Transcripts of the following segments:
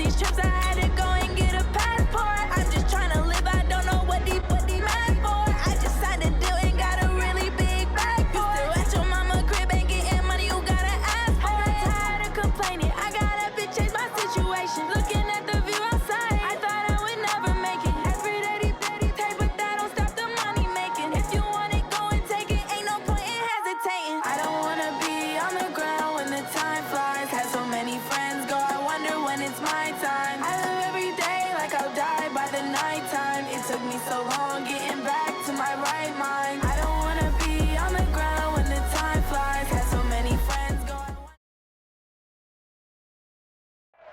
these trips, I had to go and get a passport. I'm just trying to live, I don't know what the mad for. I just signed a deal and got a really big bag for it. You still at your mama crib, ain't getting money, you gotta ask for it. I'm tired of complaining, I gotta bitch change my situation. Looking at the view outside, I thought I would never make it. Every day, take, but that don't stop the money making. If you want it, go and take it, ain't no point in hesitating. I don't wanna be on the ground when the time flies. Had so many friends go, I wonder when it's my time. I live every day like I'll die by the nighttime. It took me so long getting back to my right mind. I don't wanna be on the ground when the time flies. Had so many friends go.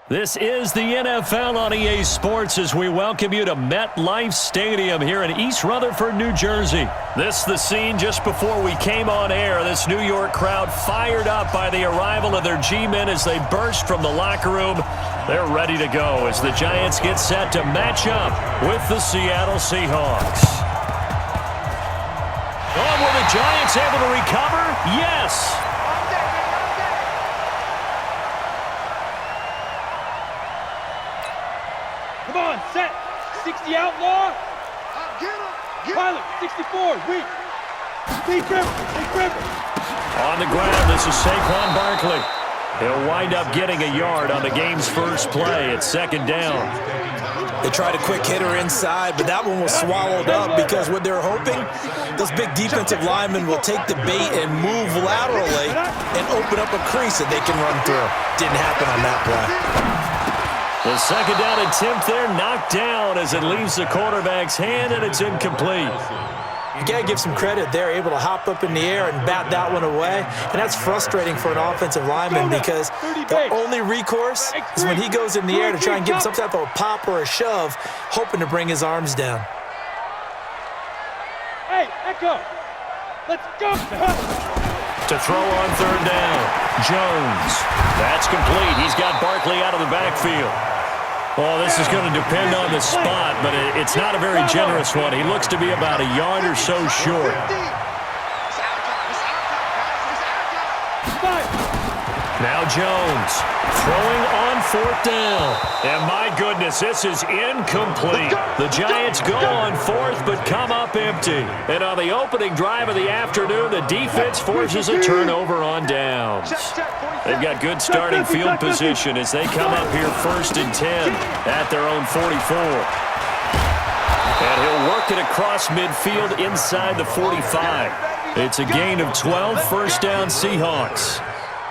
This is the NFL on EA Sports as we welcome you to MetLife Stadium here in East Rutherford, New Jersey. This is the scene just before we came on air. This New York crowd fired up by the arrival of their G-men as they burst from the locker room. They're ready to go as the Giants get set to match up with the Seattle Seahawks. Oh, were the Giants able to recover? Yes. Come on, set. 60 outlaw. Pilot, 64, weak. Big River. On the ground, this is Saquon Barkley. He'll wind up getting a yard on the game's first play. It's second down. They tried a quick hitter inside, but that one was swallowed up because what they're hoping, those big defensive linemen will take the bait and move laterally and open up a crease that they can run through. Didn't happen on that play. The second down attempt there knocked down as it leaves the quarterback's hand, and it's incomplete. You got to give some credit. They're able to hop up in the air and bat that one away, and that's frustrating for an offensive lineman because the only recourse is when he goes in the air to try and give some type of a pop or a shove, hoping to bring his arms down. Hey, Echo, let's go. To throw on third down, Jones. That's complete. He's got Barkley out of the backfield. Well, this is going to depend on the spot, but it's not a very generous one. He looks to be about a yard or so short. Now Jones throwing on fourth down. And my goodness, this is incomplete. The Giants go on fourth but come up empty. And on the opening drive of the afternoon, the defense forces a turnover on downs. They've got good starting field position as they come up here first and 10 at their own 44. And he'll work it across midfield inside the 45. It's a gain of 12, first down Seahawks.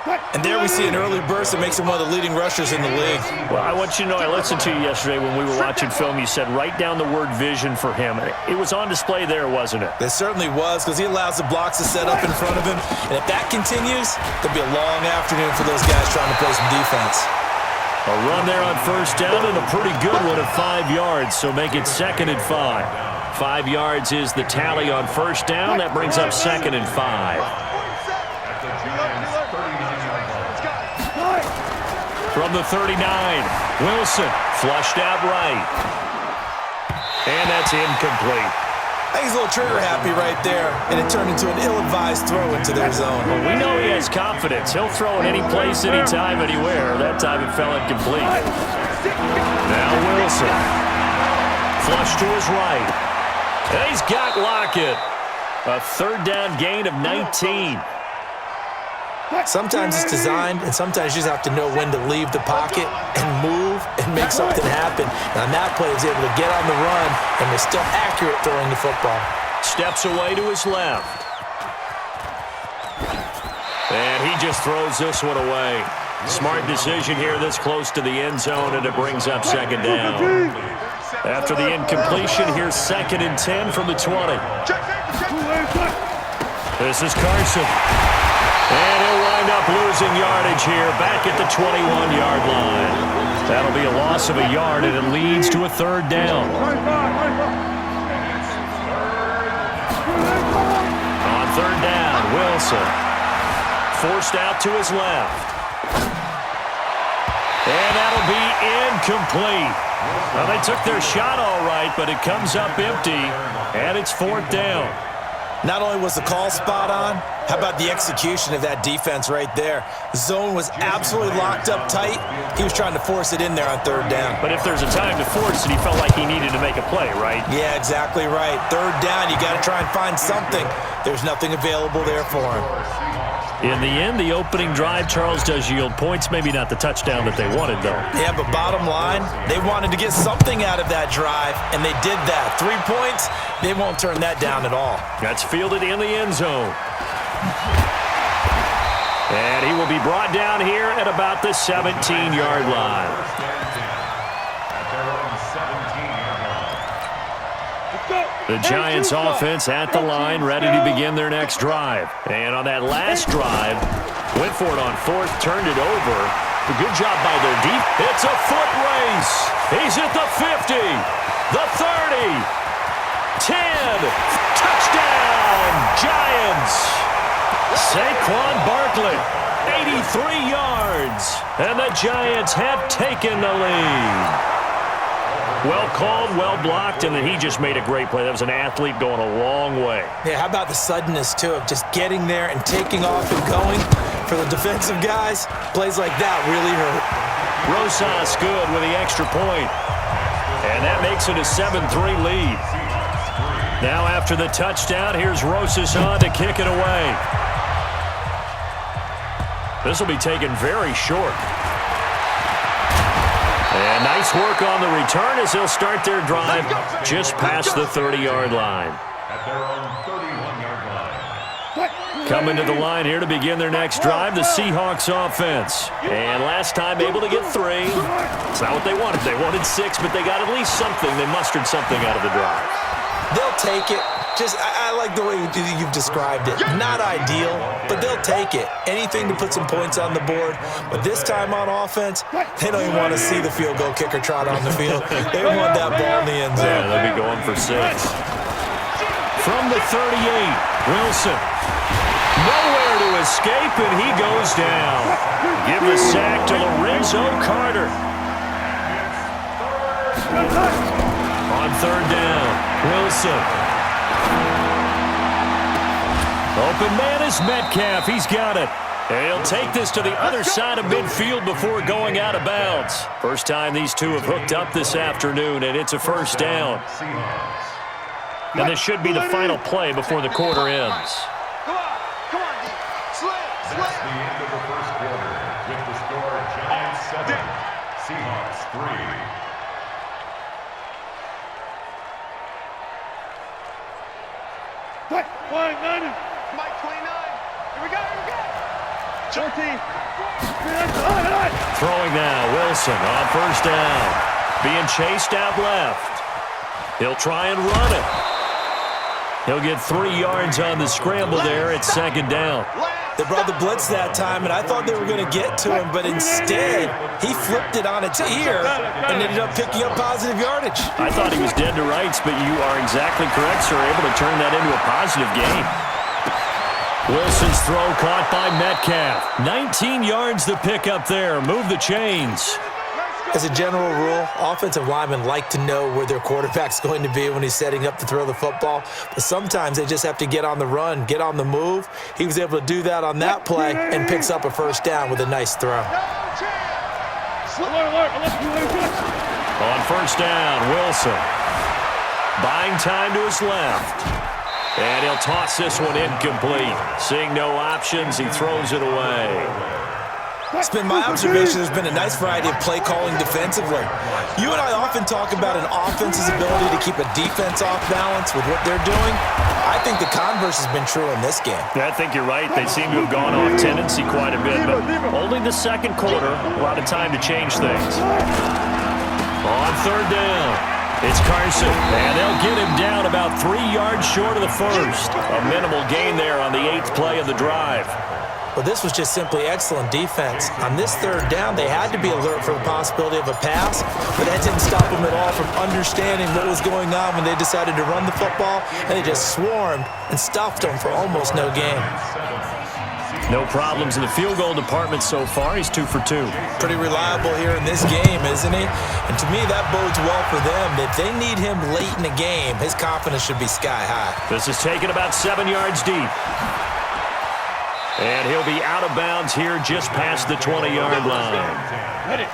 And there we see an early burst that makes him one of the leading rushers in the league. Well, I want you to know, I listened to you yesterday when we were watching film. You said write down the word vision for him. It was on display there, wasn't it? It certainly was, because he allows the blocks to set up in front of him. And if that continues, there'll be a long afternoon for those guys trying to play some defense. A run there on first down and a pretty good one at 5 yards, so make it second and 5. 5 yards is the tally on first down. That brings up second and 5. From the 39, Wilson flushed out right. And that's incomplete. I think he's a little trigger happy right there, and it turned into an ill-advised throw into their zone. Well, we know he has confidence. He'll throw it any place, anytime, anywhere. That time it fell incomplete. Now Wilson. Flush to his right. And he's got Lockett. A third down gain of 19. Sometimes it's designed, and sometimes you just have to know when to leave the pocket and move and make something happen. And on that play, he's able to get on the run, and they're still accurate throwing the football. Steps away to his left. And he just throws this one away. Smart decision here this close to the end zone, and it brings up second down. After the incompletion, here's second and 10 from the 20. This is Carson. And he'll wind up losing yardage here back at the 21-yard line. That'll be a loss of a yard, and it leads to a third down. On third down, Wilson. Forced out to his left. And that'll be incomplete. Well, they took their shot all right, but it comes up empty, and it's fourth down. Not only was the call spot on, how about the execution of that defense right there? The zone was absolutely locked up tight. He was trying to force it in there on third down. But if there's a time to force it, he felt like he needed to make a play, right? Yeah, exactly right. Third down, you got to try and find something. There's nothing available there for him. In the end, the opening drive, Charles, does yield points. Maybe not the touchdown that they wanted, though. Yeah, but bottom line, they wanted to get something out of that drive, and they did that. 3 points, they won't turn that down at all. That's fielded in the end zone. And he will be brought down here at about the 17-yard line. The Giants offense at the line, ready to begin their next drive. And on that last drive, went for it on fourth, turned it over. A good job by their deep. It's a foot race. He's at the 50, the 30, 10. Touchdown, Giants. Saquon Barkley, 83 yards. And the Giants have taken the lead. Well called, well blocked, and then he just made a great play. That was an athlete going a long way. Yeah, how about the suddenness, too, of just getting there and taking off and going? For the defensive guys, plays like that really hurt. Rosas good with the extra point. And that makes it a 7-3 lead. Now after the touchdown, here's Rosas on to kick it away. This will be taken very short. And nice work on the return as they'll start their drive just past the 30-yard line. Coming to the line here to begin their next drive, the Seahawks offense. And last time able to get 3. It's not what they wanted. They wanted 6, but they got at least something. They mustered something out of the drive. They'll take it. I like the way you've described it. Not ideal, but they'll take it. Anything to put some points on the board. But this time on offense, they don't even want to see the field goal kicker trot on the field. They want that ball in the end zone. Yeah, they'll be going for 6. From the 38, Wilson. Nowhere to escape, and he goes down. Give the sack to Lorenzo Carter. On third down, Wilson. Open man is Metcalf. He's got it. And he'll take this to the other side of midfield before going out of bounds. First time these two have hooked up this afternoon, and it's a first down. And this should be the final play before the quarter ends. Come on, D. Slip. That's the end of the first quarter with the score Giants 7, Seahawks 3. Flying 90. Mike 29. Here we go. 13. Throwing now, Wilson on first down. Being chased out left. He'll try and run it. He'll get 3 yards on the scramble there at second down. They brought the blitz that time, and I thought they were going to get to him, but instead, he flipped it on its ear and ended up picking up positive yardage. I thought he was dead to rights, but you are exactly correct, sir. Able to turn that into a positive gain. Wilson's throw caught by Metcalf. 19 yards to pick up there. Move the chains. As a general rule, offensive linemen like to know where their quarterback's going to be when he's setting up to throw the football. But sometimes they just have to get on the run, get on the move. He was able to do that on that play and picks up a first down with a nice throw. On first down, Wilson. Buying time to his left. And he'll toss this one incomplete. Seeing no options, he throws it away. It's been my observation there's been a nice variety of play calling defensively. You and I often talk about an offense's ability to keep a defense off balance with what they're doing. I think the converse has been true in this game. I think you're right. They seem to have gone off tendency quite a bit, but only the second quarter, a lot of time to change things. On third down, it's Carson, and they'll get him down about 3 yards short of the first. A minimal gain there on the 8th play of the drive. Well, this was just simply excellent defense. On this third down, they had to be alert for the possibility of a pass, but that didn't stop them at all from understanding what was going on when they decided to run the football, and they just swarmed and stuffed them for almost no gain. No problems in the field goal department so far. He's 2 for 2. Pretty reliable here in this game, isn't he? And to me, that bodes well for them. If they need him late in the game, his confidence should be sky high. This is taken about 7 yards deep. And he'll be out of bounds here just past the 20-yard line.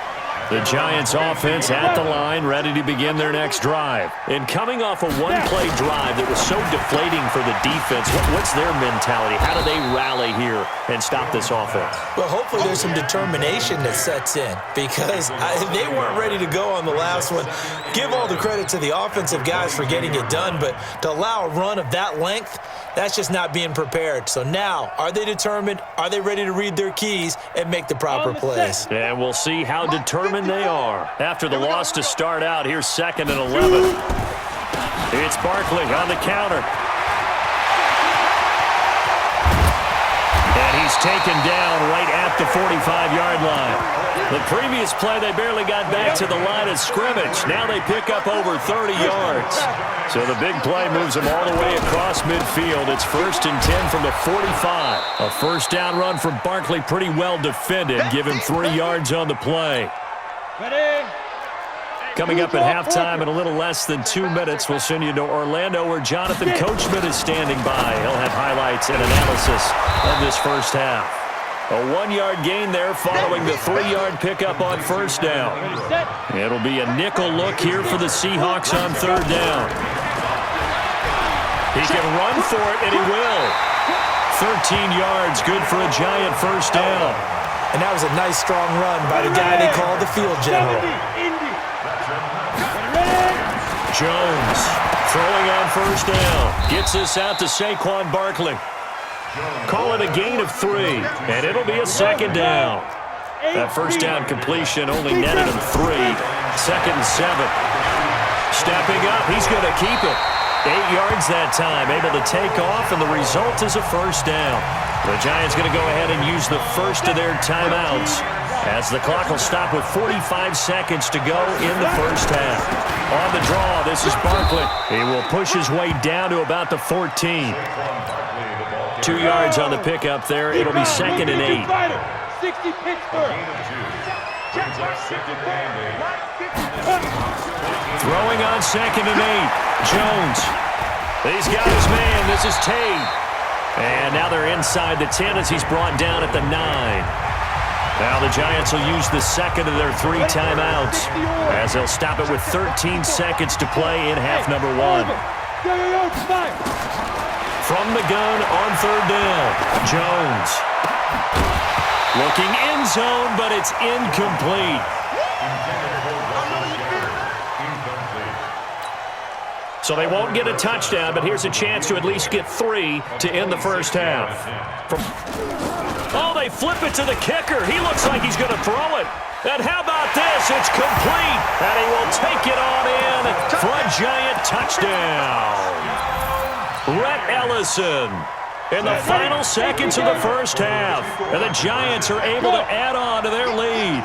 The Giants offense at the line, ready to begin their next drive. And coming off a one-play drive that was so deflating for the defense, what's their mentality? How do they rally here and stop this offense? Well, hopefully there's some determination that sets in because they weren't ready to go on the last one. Give all the credit to the offensive guys for getting it done, but to allow a run of that length, that's just not being prepared. So now, are they determined? Are they ready to read their keys and make the proper plays? And we'll see how determined they are. After the loss to start out, here's 2nd and 11. It's Barkley on the counter. And he's taken down right at the 45-yard line. The previous play, they barely got back to the line of scrimmage. Now they pick up over 30 yards. So the big play moves them all the way across midfield. It's 1st and 10 from the 45. A first down run from Barkley, pretty well defended. Give him 3 yards on the play. Coming up at halftime in a little less than 2 minutes, we'll send you to Orlando where Jonathan Coachman is standing by. He'll have highlights and analysis of this first half. A 1-yard gain there following the 3-yard pickup on first down. It'll be a nickel look here for the Seahawks on 3rd down. He can run for it, and he will. 13 yards, good for a Giant first down. And that was a nice, strong run by the guy they call the field general. Jones throwing on first down. Gets this out to Saquon Barkley. Call it a gain of 3, and it'll be a 2nd down. That first down completion only netted him 3. 2nd and 7. Stepping up, he's going to keep it. 8 yards that time, able to take off, and the result is a first down. The Giants going to go ahead and use the first of their timeouts as the clock will stop with 45 seconds to go in the first half. On the draw, this is Barkley. He will push his way down to about the 14. 2 yards on the pickup there. It'll be 2nd and 8. 60 Pittsburgh. Throwing on 2nd and 8. Jones. He's got his man. This is Tate. And now they're inside the 10 as he's brought down at the 9. Now the Giants will use the second of their 3 timeouts as they'll stop it with 13 seconds to play in half number 1. From the gun on 3rd down, Jones. Looking end zone, but it's incomplete. So they won't get a touchdown, but here's a chance to at least get 3 to end the first half. Oh, they flip it to the kicker. He looks like he's going to throw it. And how about this? It's complete, and he will take it on in for a Giant touchdown. Rhett Ellison in the final seconds of the first half. And the Giants are able to add on to their lead.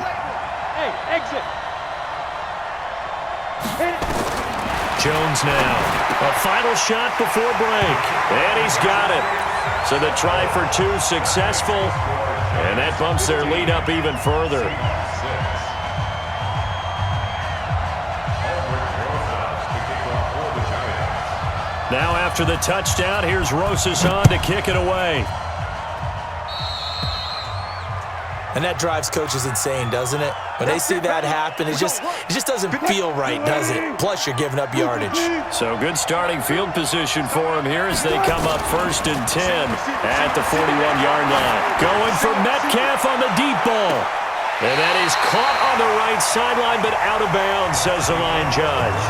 Hey, exit. Jones now. A final shot before break. And he's got it. So the try for 2 successful. And that bumps their lead up even further. Now after the touchdown, here's Rosas on to kick it away. And that drives coaches insane, doesn't it? When they see that happen, it just doesn't feel right, does it? Plus, you're giving up yardage. So good starting field position for him here as they come up 1st and 10 at the 41-yard line. Going for Metcalf on the deep ball. And that is caught on the right sideline, but out of bounds, says the line judge.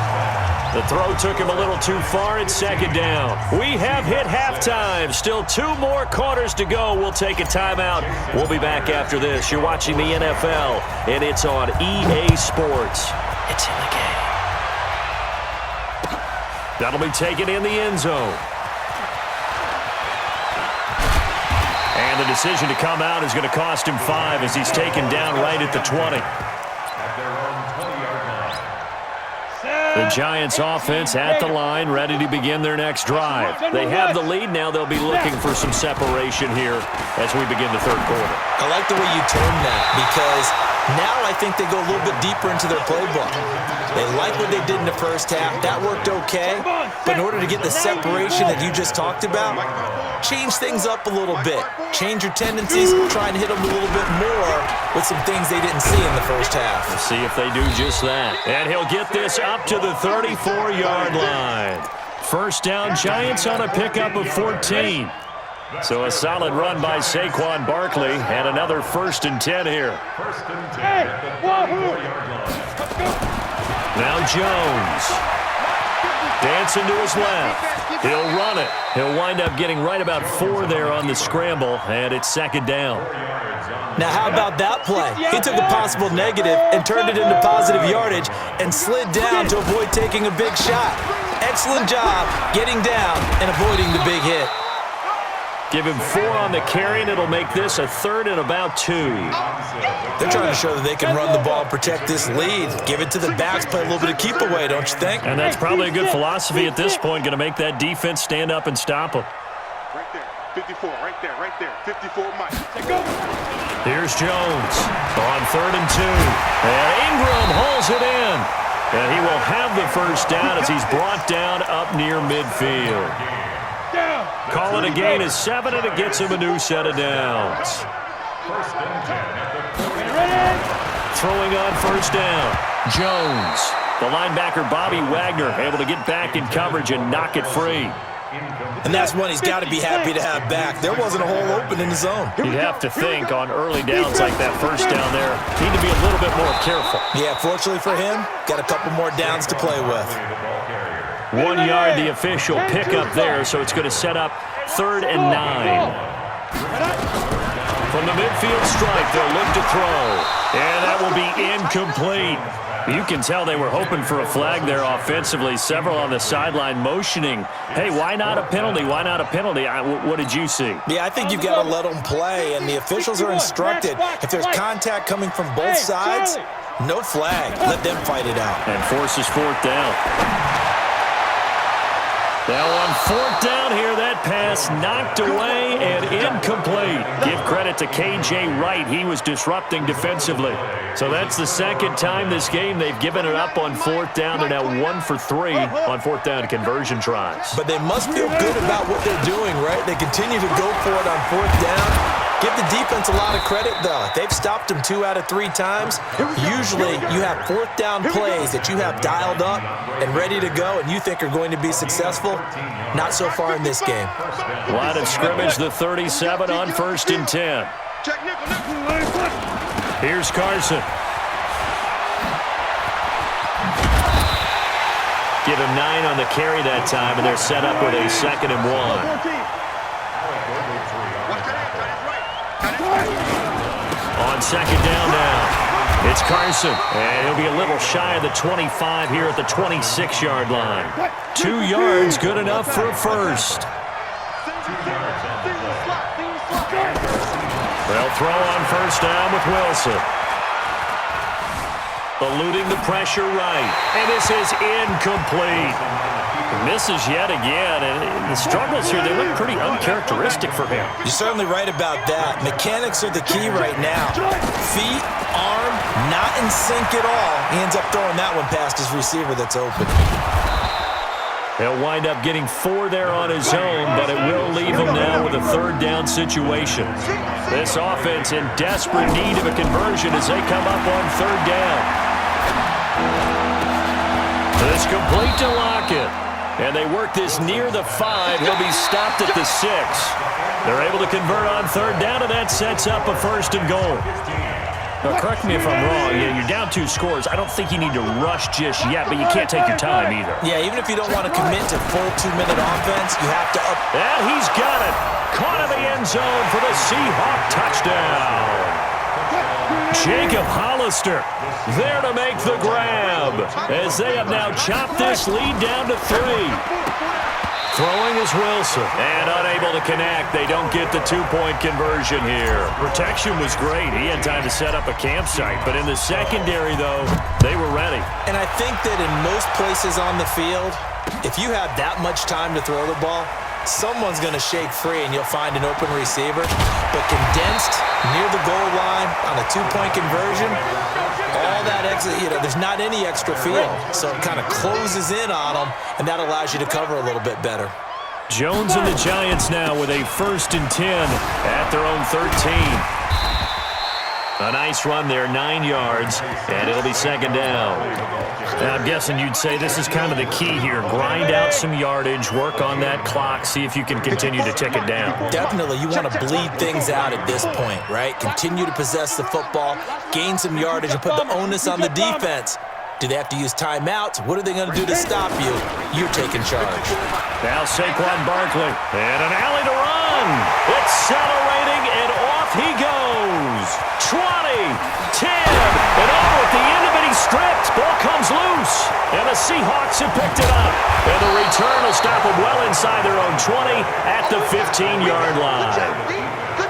The throw took him a little too far. It's 2nd down. We have hit halftime. Still 2 more quarters to go. We'll take a timeout. We'll be back after this. You're watching the NFL, and it's on EA Sports. It's in the game. That'll be taken in the end zone. And the decision to come out is going to cost him 5 as he's taken down right at the 20. The Giants offense at the line, ready to begin their next drive. They have the lead now. They'll be looking for some separation here as we begin the third quarter. I like the way you termed that because now I think they go a little bit deeper into their playbook. They like what they did in the first half. That worked okay. But in order to get the separation that you just talked about, change things up a little bit. Change your tendencies, try and hit them a little bit more with some things they didn't see in the first half. We'll see if they do just that. And he'll get this up to the 34-yard line. First down, Giants on a pickup of 14. So a solid run by Saquon Barkley and another 1st and 10 here. Now Jones. Dancing to his left. He'll run it. He'll wind up getting right about 4 there on the scramble, and it's 2nd down. Now how about that play? He took a possible negative and turned it into positive yardage and slid down to avoid taking a big shot. Excellent job getting down and avoiding the big hit. Give him 4 on the carry, and it'll make this a 3rd and about 2. They're trying to show that they can run the ball and protect this lead. Give it to the backs, play a little bit of keep away, don't you think? And that's probably a good philosophy at this point, going to make that defense stand up and stop them. Right there, 54, right there, 54 Mike. Here's Jones on 3rd and 2. And Ingram hauls it in. And he will have the first down as he's brought down up near midfield. Call it a gain of 7, and it gets him a new set of downs. Throwing on 1st down, Jones. The linebacker, Bobby Wagner, able to get back in coverage and knock it free. And that's one he's got to be happy to have back. There wasn't a hole open in the zone. You'd have to think on early downs like that first down there, need to be a little bit more careful. Yeah, fortunately for him, got a couple more downs to play with. 1 yard, the official pickup there, so it's going to set up 3rd and 9. From the midfield stripe, they'll look to throw. And that will be incomplete. You can tell they were hoping for a flag there offensively. Several on the sideline motioning, hey, why not a penalty? Why not a penalty? What did you see? Yeah, I think you've got to let them play, and the officials are instructed. If there's contact coming from both sides, no flag. Let them fight it out. And forces 4th down. Now on 4th down here, that pass knocked away and incomplete. Give credit to K.J. Wright. He was disrupting defensively. So that's the 2nd time this game they've given it up on 4th down. They're now 1 for 3 on 4th down conversion tries. But they must feel good about what they're doing, right? They continue to go for it on 4th down. Give the defense a lot of credit, though. They've stopped them 2 out of 3 times. Usually, you have 4th down plays that you have dialed up and ready to go and you think are going to be successful. Not so far in this game. Line of scrimmage, the 37 on 1st and 10. Here's Carson. Give him 9 on the carry that time, and they're set up with a 2nd and 1. On 2nd down now, it's Carson, and he'll be a little shy of the 25 here at the 26-yard line. 2 yards, good enough for a first. They'll throw on 1st down with Wilson. Eluding the pressure right, and this is incomplete. Misses yet again, and the struggles here, they look pretty uncharacteristic for him. You're certainly right about that. Mechanics are the key right now. Feet, arm, not in sync at all. He ends up throwing that one past his receiver that's open. He'll wind up getting 4 there on his own, but it will leave him now with a 3rd down situation. This offense in desperate need of a conversion as they come up on 3rd down. It's complete to Lockett. And they work this near the 5. He'll be stopped at the 6. They're able to convert on 3rd down, and that sets up a 1st and goal. Now, correct me if I'm wrong. Yeah, you're down 2 scores. I don't think you need to rush just yet, but you can't take your time either. Yeah, even if you don't want to commit to full 2-minute offense, you have to up. And he's got it. Caught in the end zone for the Seahawk touchdown. Jacob Hollister there to make the grab as they have now chopped this lead down to 3. Throwing is Wilson. And unable to connect. They don't get the two-point conversion here. Protection was great. He had time to set up a campsite. But in the secondary, though, they were ready. And I think that in most places on the field, if you have that much time to throw the ball, someone's going to shake free and you'll find an open receiver. But condensed near the goal line on a two-point conversion, all that extra, there's not any extra field. So it kind of closes in on them, and that allows you to cover a little bit better. Jones and the Giants now with a 1st and 10 at their own 13. A nice run there, 9 yards, and it'll be 2nd down. Now, I'm guessing you'd say this is kind of the key here. Grind out some yardage, work on that clock, see if you can continue to tick it down. Definitely, you want to bleed things out at this point, right? Continue to possess the football, gain some yardage, and put the onus on the defense. Do they have to use timeouts? What are they going to do to stop you? You're taking charge. Now Saquon Barkley, and an alley to run. Accelerating, and off he goes. 20, 10, and over at the end of it, he's stripped. Ball comes loose, and the Seahawks have picked it up. And the return will stop them well inside their own 20 at the 15-yard line.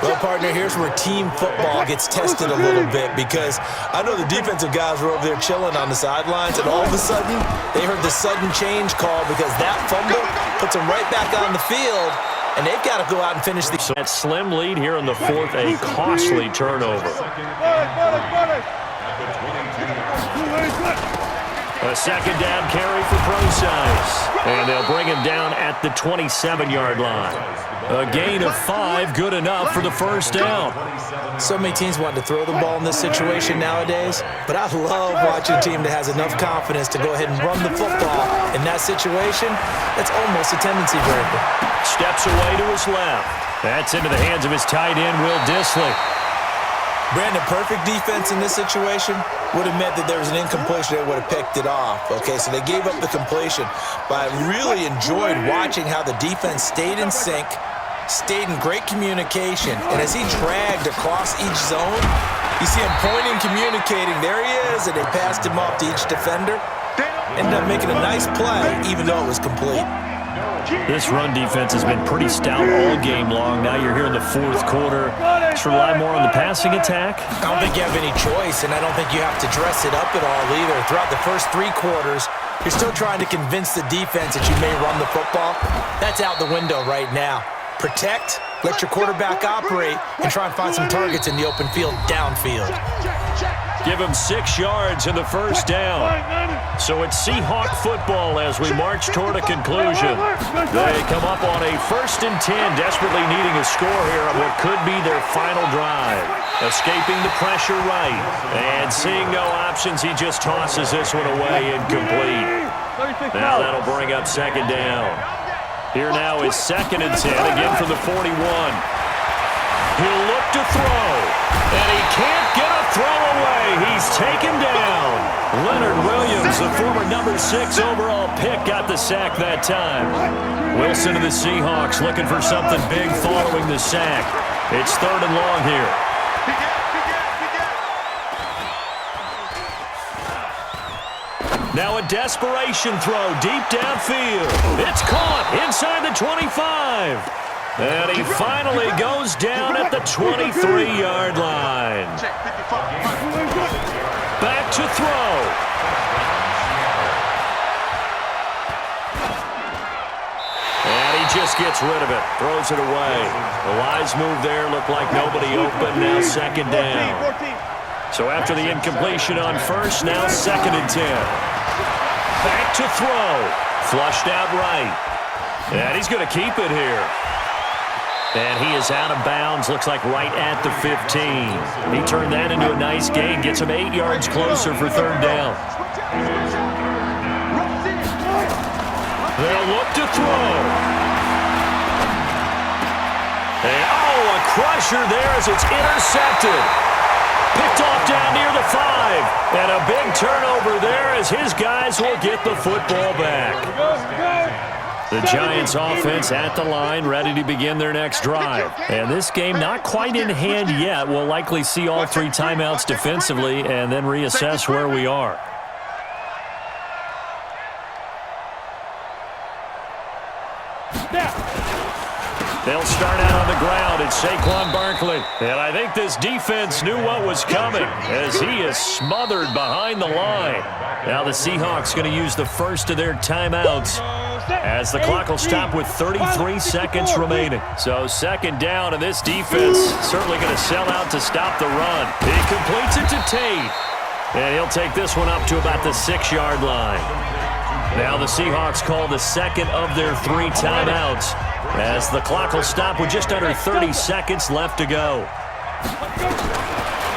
Well, partner, here's where team football gets tested a little bit, because I know the defensive guys were over there chilling on the sidelines, and all of a sudden, they heard the sudden change call because that fumble puts them right back on the field, and they've got to go out and finish the... So that slim lead here in the 4th, a costly turnover. A 2nd down carry for Procise, and they'll bring him down at the 27-yard line. A gain of 5, good enough for the 1st down. So many teams want to throw the ball in this situation nowadays, but I love watching a team that has enough confidence to go ahead and run the football. In that situation, that's almost a tendency breaker. Steps away to his left. That's into the hands of his tight end, Will Dissly. Brandon, perfect defense in this situation would have meant that there was an incompletion. They would have picked it off. Okay, so they gave up the completion. But I really enjoyed watching how the defense stayed in sync, stayed in great communication, and as he dragged across each zone, you see him pointing, communicating. There he is, and they passed him off to each defender. Ended up making a nice play, even though it was complete. This run defense has been pretty stout all game long. Now you're here in the 4th quarter. Just rely more on the passing attack. I don't think you have any choice, and I don't think you have to dress it up at all either. Throughout the first 3 quarters, you're still trying to convince the defense that you may run the football. That's out the window right now. Protect, let your quarterback operate, and try and find some targets in the open field downfield. Give him 6 yards in the 1st down. So it's Seahawk football as we march toward a conclusion. They come up on a 1st and 10, desperately needing a score here on what could be their final drive. Escaping the pressure right, and seeing no options, he just tosses this one away incomplete. Now that'll bring up 2nd down. Here now is 2nd and 10, again from the 41. He'll look to throw, and he can't get a throw away. He's taken down. Leonard Williams, the former number 6 overall pick, got the sack that time. Wilson of the Seahawks looking for something big following the sack. It's 3rd and long here. Now a desperation throw deep downfield. It's caught inside the 25. And he finally goes down at the 23-yard line. Back to throw. And he just gets rid of it. Throws it away. The wise move there. Looked like nobody open. Now 2nd down. So after the incompletion on 1st, now 2nd and 10. Back to throw. Flushed out right. And he's going to keep it here. And he is out of bounds, looks like right at the 15. He turned that into a nice gain, gets him 8 yards closer for 3rd down. They'll look to throw. And, a crusher there as it's intercepted. Picked off down near the 5. And a big turnover there as his guys will get the football back. The Giants offense at the line, ready to begin their next drive. And this game not quite in hand yet. We'll likely see all 3 timeouts defensively and then reassess where we are. They'll start out on the ground. It's Saquon Barkley. And I think this defense knew what was coming as he is smothered behind the line. Now the Seahawks going to use the first of their timeouts as the clock will stop with 33 seconds remaining. So second down, and this defense certainly going to sell out to stop the run. He completes it to Tate. And he'll take this one up to about the 6-yard line. Now the Seahawks call the second of their 3 timeouts as the clock will stop with just under 30 seconds left to go.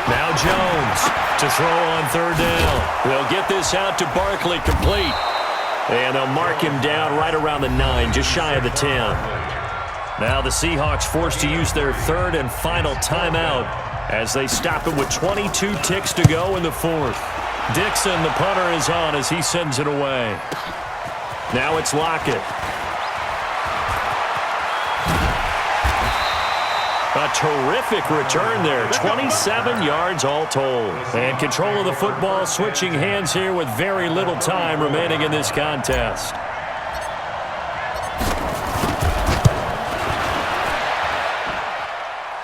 Now Jones to throw on third down. They'll get this out to Barkley complete. And they'll mark him down right around the 9, just shy of the 10. Now the Seahawks forced to use their third and final timeout as they stop it with 22 ticks to go in the 4th. Dixon, the punter, is on as he sends it away. Now it's Lockett. A terrific return there, 27 yards all told. And control of the football switching hands here with very little time remaining in this contest.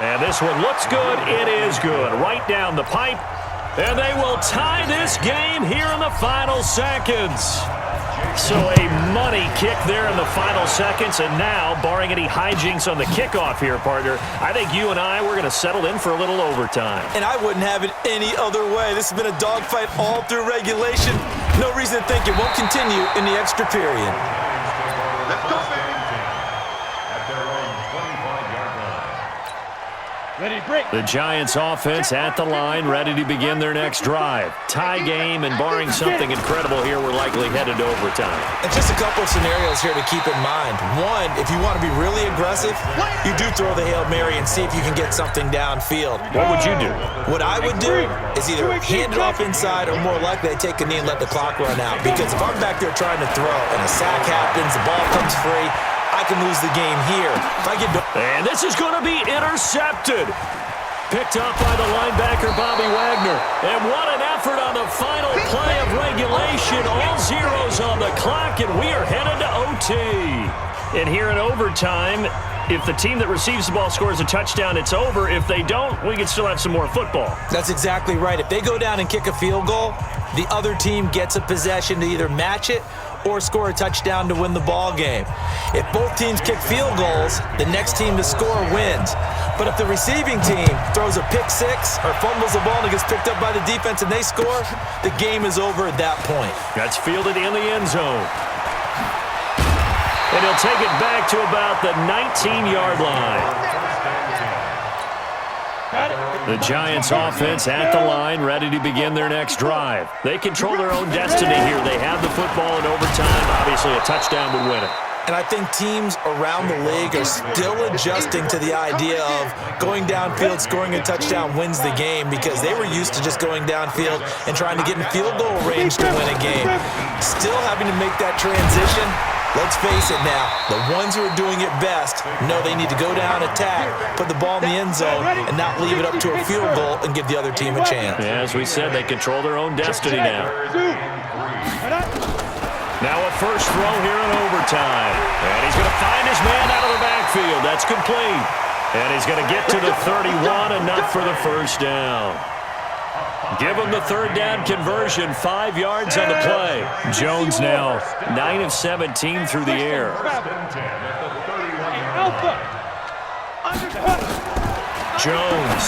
And this one looks good. It is good. Right down the pipe. And they will tie this game here in the final seconds. So a money kick there in the final seconds. And now, barring any hijinks on the kickoff here, partner, I think you and I, we're going to settle in for a little overtime. And I wouldn't have it any other way. This has been a dogfight all through regulation. No reason to think it won't continue in the extra period. Let's go, baby. At their own 25-yard line. Ready, break. The Giants offense at the line, ready to begin their next drive. Tie game, and barring something incredible here, we're likely headed to overtime. And just a couple of scenarios here to keep in mind. One, if you want to be really aggressive, you do throw the Hail Mary and see if you can get something downfield. What would you do? What I would do is either hand it off inside or more likely I take a knee and let the clock run out. Because if I'm back there trying to throw and a sack happens, the ball comes free, I can lose the game here. If I get and this is going to be intercepted. Picked up by the linebacker, Bobby Wagner. And what an effort on the final play of regulation. All zeros on the clock, and we are headed to OT. And here in overtime, if the team that receives the ball scores a touchdown, it's over. If they don't, we can still have some more football. That's exactly right. If they go down and kick a field goal, the other team gets a possession to either match it or score a touchdown to win the ball game. If both teams kick field goals, the next team to score wins. But if the receiving team throws a pick six or fumbles the ball and it gets picked up by the defense and they score, the game is over at that point. That's fielded in the end zone. And he'll take it back to about the 19-yard line. The Giants offense at the line, ready to begin their next drive. They control their own destiny here. They have the football in overtime. Obviously, a touchdown would win it. And I think teams around the league are still adjusting to the idea of going downfield, scoring a touchdown wins the game because they were used to just going downfield and trying to get in field goal range to win a game. Still having to make that transition. Let's face it now, the ones who are doing it best know they need to go down, attack, put the ball in the end zone, and not leave it up to a field goal and give the other team a chance. Yeah, as we said, they control their own destiny now. Now a first throw here in overtime. And he's going to find his man out of the backfield. That's complete. And he's going to get to the 31, enough for the first down. Give him the third down conversion, 5 yards on the play. Jones now 9 of 17 through the air. Jones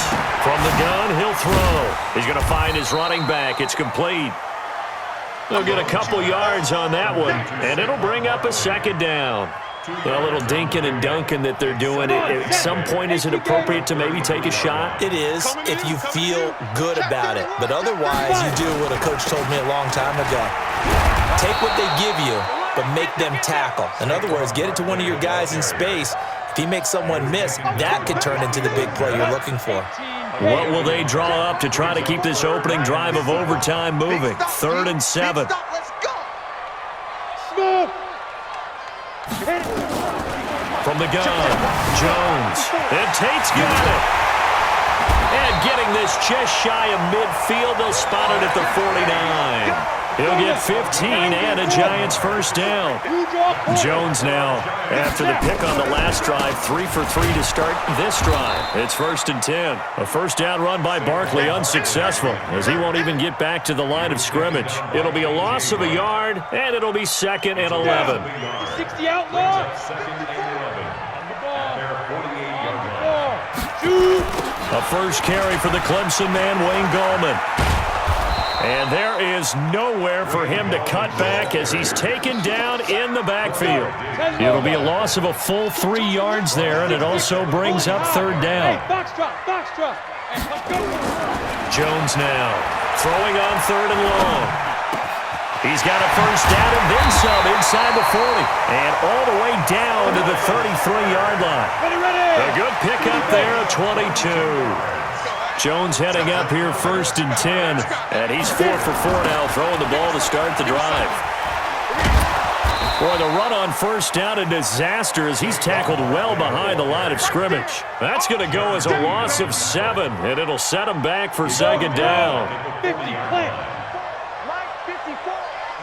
from the gun, he'll throw. He's going to find his running back. It's complete. They'll get a couple yards on that one, and it'll bring up a second down. A little dinking and dunking that they're doing. At some point, is it appropriate to maybe take a shot? It is if you feel good about it. But otherwise, you do what a coach told me a long time ago. Take what they give you, but make them tackle. In other words, get it to one of your guys in space. If he makes someone miss, that could turn into the big play you're looking for. What will they draw up to try to keep this opening drive of overtime moving? 3rd and 7. From the gun, Jones. And Tate's got it. And And getting this just shy of midfield, they'll spot it at the 49. He'll get 15 and a Giants first down. Jones now, after the pick on the last drive, 3 for 3 to start this drive. It's 1st and 10. A first down run by Barkley unsuccessful, as he won't even get back to the line of scrimmage. It'll be a loss of a yard, and it'll be 2nd and 11. 60 outlaw. Second and 11. Their 48-yard line. Shoot. A first carry for the Clemson man, Wayne Gallman. And there is nowhere for him to cut back as he's taken down in the backfield. It'll be a loss of a full 3 yards there, and it also brings up 3rd down. Hey, box drop, box drop. Hey, let's go. Jones now, throwing on 3rd and long. He's got a first down and then some inside the 40. And all the way down to the 33-yard line. Ready. A good pickup there at 22. Jones heading up here 1st and 10. And he's 4 for 4 now, throwing the ball to start the drive. Boy, the run on first down, a disaster as he's tackled well behind the line of scrimmage. That's going to go as a loss of 7, and it'll set him back for 2nd down. 50, plant. Line 54.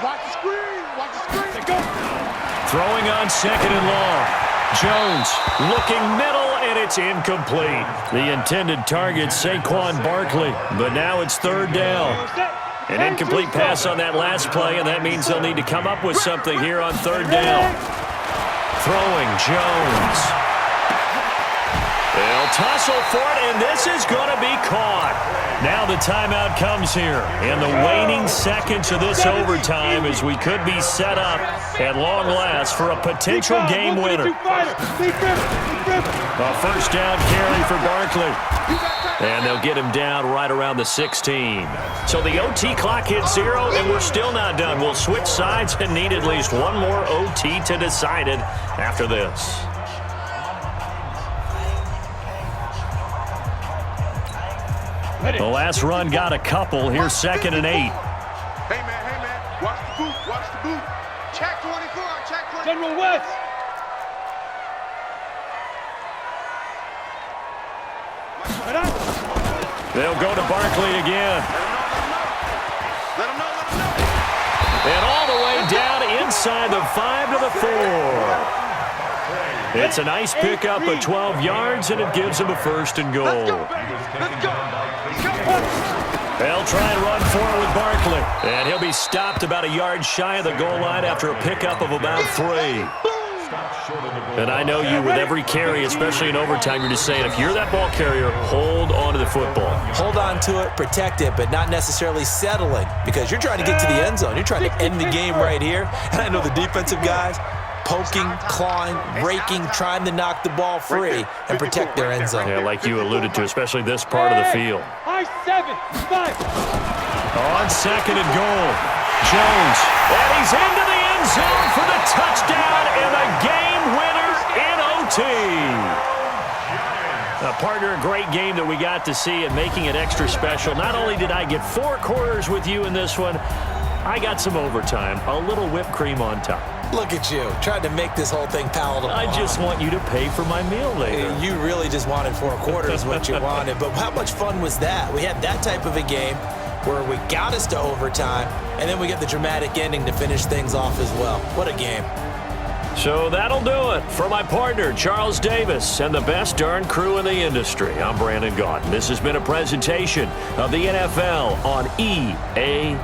Watch the screen, watch the screen. Go. Throwing on 2nd and long. Jones looking middle, and it's incomplete. The intended target, Saquon Barkley, but now it's 3rd down. An incomplete pass on that last play, and that means they'll need to come up with something here on 3rd down. Throwing Jones. They'll tussle for it, and this is going to be caught. Now the timeout comes here, and the waning seconds of this overtime as we could be set up at long last for a potential game winner. A first down carry for Barkley. And they'll get him down right around the 16. So the OT clock hits 0, and we're still not done. We'll switch sides and need at least one more OT to decide it after this. The last run got a couple. Here's 2nd and 8. Hey, man, watch the boot, watch the boot. Check 24, check 24. General West. They'll go to Barkley again. Let him know. And all the way down inside the 5 to the 4. It's a nice pickup of 12 yards, and it gives him a 1st and goal. Let's go. They'll try and run forward with Barkley. And he'll be stopped about a yard shy of the goal line after a pickup of about 3. And I know you, with every carry, especially in overtime, you're just saying, if you're that ball carrier, hold on to the football. Hold on to it, protect it, but not necessarily settling, because you're trying to get to the end zone. You're trying to end the game right here. And I know the defensive guys, poking, clawing, raking, trying to knock the ball free and protect their end zone. Yeah, like you alluded to, especially this part of the field. High 7, 5. On 2nd and goal, Jones. And he's into the end zone for the touchdown and the game winner in OT. Partner, a great game that we got to see and making it extra special. Not only did I get 4 quarters with you in this one, I got some overtime, a little whipped cream on top. Look at you, trying to make this whole thing palatable. I just want you to pay for my meal later. You really just wanted 4 quarters what you wanted, but how much fun was that? We had that type of a game where we got us to overtime, and then we get the dramatic ending to finish things off as well. What a game. So that'll do it. For my partner, Charles Davis, and the best darn crew in the industry, I'm Brandon Gaudin. This has been a presentation of the NFL on EA